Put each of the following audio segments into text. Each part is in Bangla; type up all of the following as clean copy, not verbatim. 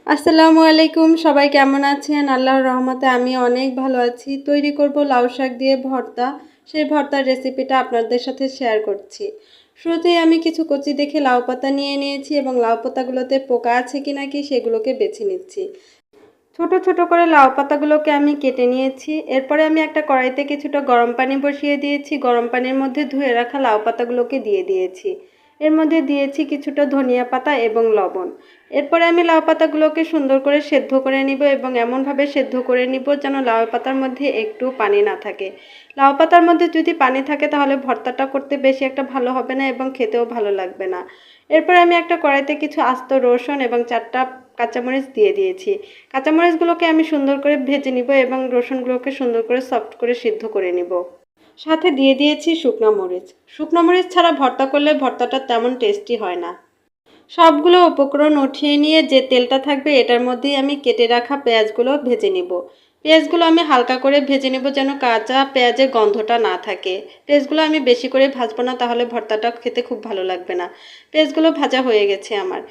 আসসালামু আলাইকুম, সবাই কেমন আছেন? আল্লাহর রহমতে আমি অনেক ভালো আছি। তৈরি করব লাউ শাক দিয়ে ভর্তা। সেই ভর্তার রেসিপিটা আপনাদের সাথে শেয়ার করছি। শুরুতেই আমি কিছু কচি দেখে লাউ পাতা নিয়ে নিয়েছি এবং লাউ পাতাগুলোতে পোকা আছে কি নাকি সেগুলোকে বেছে নিচ্ছি। ছোট ছোট করে লাউ পাতাগুলোকে আমি কেটে নিয়েছি। এরপরে আমি একটা কড়াইতে কিছুটা গরম পানি বসিয়ে দিয়েছি। গরম পানির মধ্যে ধুয়ে রাখা লাউ পাতাগুলোকে দিয়ে দিয়েছি। এর মধ্যে দিয়েছি কিছুটা ধনিয়া পাতা এবং লবণ। এরপরে আমি লাউ পাতাগুলোকে সুন্দর করে সেদ্ধ করে নিব এবং এমনভাবে সেদ্ধ করে নিব যেন লাউ পাতার মধ্যে একটু পানি না থাকে। লাউ পাতার মধ্যে যদি পানি থাকে তাহলে ভর্তাটা করতে বেশি একটা ভালো হবে না এবং খেতেও ভালো লাগবে না। এরপর আমি একটা কড়াইতে কিছু আস্ত রসুন এবং 4টা কাঁচামরিচ দিয়ে দিয়েছি। কাঁচামরিচগুলোকে আমি সুন্দর করে ভেজে নিব এবং রসুনগুলোকে সুন্দর করে সফট করে সিদ্ধ করে নিব। সাথে দিয়ে দিয়েছি শুকনো মরিচ। শুকনো মরিচ ছাড়া ভর্তা করলে ভর্তাটা তেমন টেস্টি হয় না। সবগুলো উপকরণ উঠিয়ে নিয়ে যে তেলটা থাকবে এটার মধ্যেই আমি কেটে রাখা পেঁয়াজগুলো ভেজে নিব। পেঁয়াজগুলো আমি হালকা করে ভেজে নিব যেন কাঁচা পেঁয়াজের গন্ধটা না থাকে। পেঁয়াজগুলো আমি বেশি করে ভাজবো না, তাহলে ভর্তাটা খেতে খুব ভালো লাগবে না। পেঁয়াজগুলো ভাজা হয়ে গেছে আমার।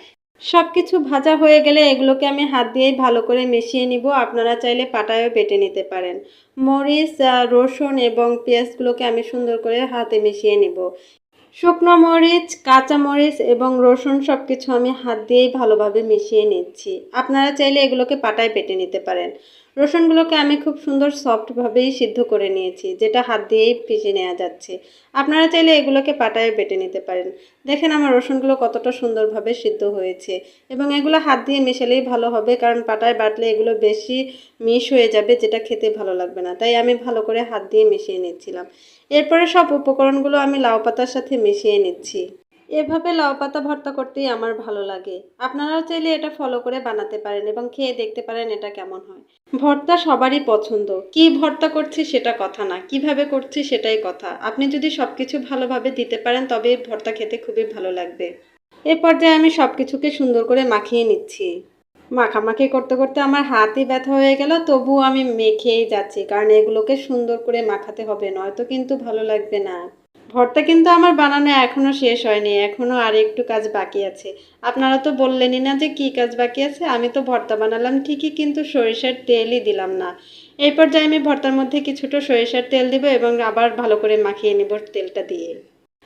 সব কিছু ভাজা হয়ে গেলে এগুলোকে আমি হাত দিয়েই ভালো করে মিশিয়ে নিব। আপনারা চাইলে পাটায়ও বেটে নিতে পারেন। মরিচ, রসুন এবং পেঁয়াজগুলোকে আমি সুন্দর করে হাতে মিশিয়ে নিব। শুকনো মরিচ, কাঁচা মরিচ এবং রসুন সব কিছু আমি হাত দিয়েই ভালোভাবে মিশিয়ে নিচ্ছি। আপনারা চাইলে এগুলোকে পাটায় বেটে নিতে পারেন। রসুনগুলোকে আমি খুব সুন্দর সফটভাবেই সিদ্ধ করে নিয়েছি, যেটা হাত দিয়েই পিষে নেওয়া যাচ্ছে। আপনারা চাইলে এগুলোকে পাটায় বেটে নিতে পারেন। দেখেন আমার রসুনগুলো কতটা সুন্দরভাবে সিদ্ধ হয়েছে এবং এগুলো হাত দিয়ে মেশালেই ভালো হবে, কারণ পাটায় বাটলে এগুলো বেশি মিশ হয়ে যাবে, যেটা খেতে ভালো লাগবে না। তাই আমি ভালো করে হাত দিয়ে মিশিয়ে নিচ্ছিলাম। এরপরে সব উপকরণগুলো আমি লাউ পাতার সাথে মিশিয়ে নিচ্ছি। এভাবে লাউ পাতা ভর্তা করতেই আমার ভালো লাগে। আপনারাও চাইলে এটা ফলো করে বানাতে পারেন এবং খেয়ে দেখতে পারেন এটা কেমন হয়। ভর্তা সবারই পছন্দ। কি ভর্তা করছি সেটা কথা না, কিভাবে করছি সেটাই কথা। আপনি যদি সবকিছু ভালোভাবে দিতে পারেন তবে ভর্তা খেতে খুবই ভালো লাগবে। এ পর্যায়ে আমি সবকিছুকে সুন্দর করে মাখিয়ে নিচ্ছি। মাখামাখি করতে করতে আমার হাতই ব্যথা হয়ে গেল, তবুও আমি মেখেই যাচ্ছি, কারণ এগুলোকে সুন্দর করে মাখাতে হবে, নয়তো কিন্তু ভালো লাগবে না। ভর্তা কিন্তু আমার বানানো এখনো শেষ হয়নি, এখনো আর একটু কাজ বাকি আছে। আপনারা তো বললেনই না যে কি কাজ বাকি আছে। আমি তো ভর্তা বানালাম ঠিকই, কিন্তু সরিষার তেলই দিলাম না। এই পর্যায়ে আমি ভর্তার মধ্যে কিছুটা সরিষার তেল দিব এবং আবার ভালো করে মাখিয়ে নিব তেলটা দিয়ে।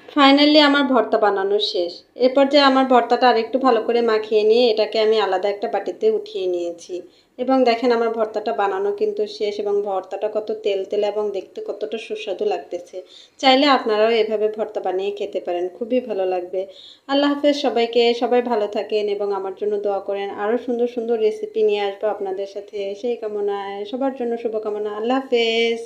ফাইনালি আমার ভর্তা বানানো শেষ। এরপর যে আমার ভর্তাটা আরেকটু ভালো করে মাখিয়ে নিয়ে এটাকে আমি আলাদা একটা বাটিতে উঠিয়ে নিয়েছি। এবং দেখেন আমার ভর্তাটা বানানো কিন্তু শেষ এবং ভর্তাটা কত তেলতেলে এবং দেখতে কতটা সুস্বাদু লাগতেছে। চাইলে আপনারাও এভাবে ভর্তা বানিয়ে খেতে পারেন, খুবই ভালো লাগবে। আল্লাহ হাফেজ সবাইকে, সবাই ভালো থাকেন এবং আমার জন্য দোয়া করেন। আরও সুন্দর সুন্দর রেসিপি নিয়ে আসবো আপনাদের সাথে। সেই কামনায় সবার জন্য শুভকামনা। আল্লাহ হাফেজ।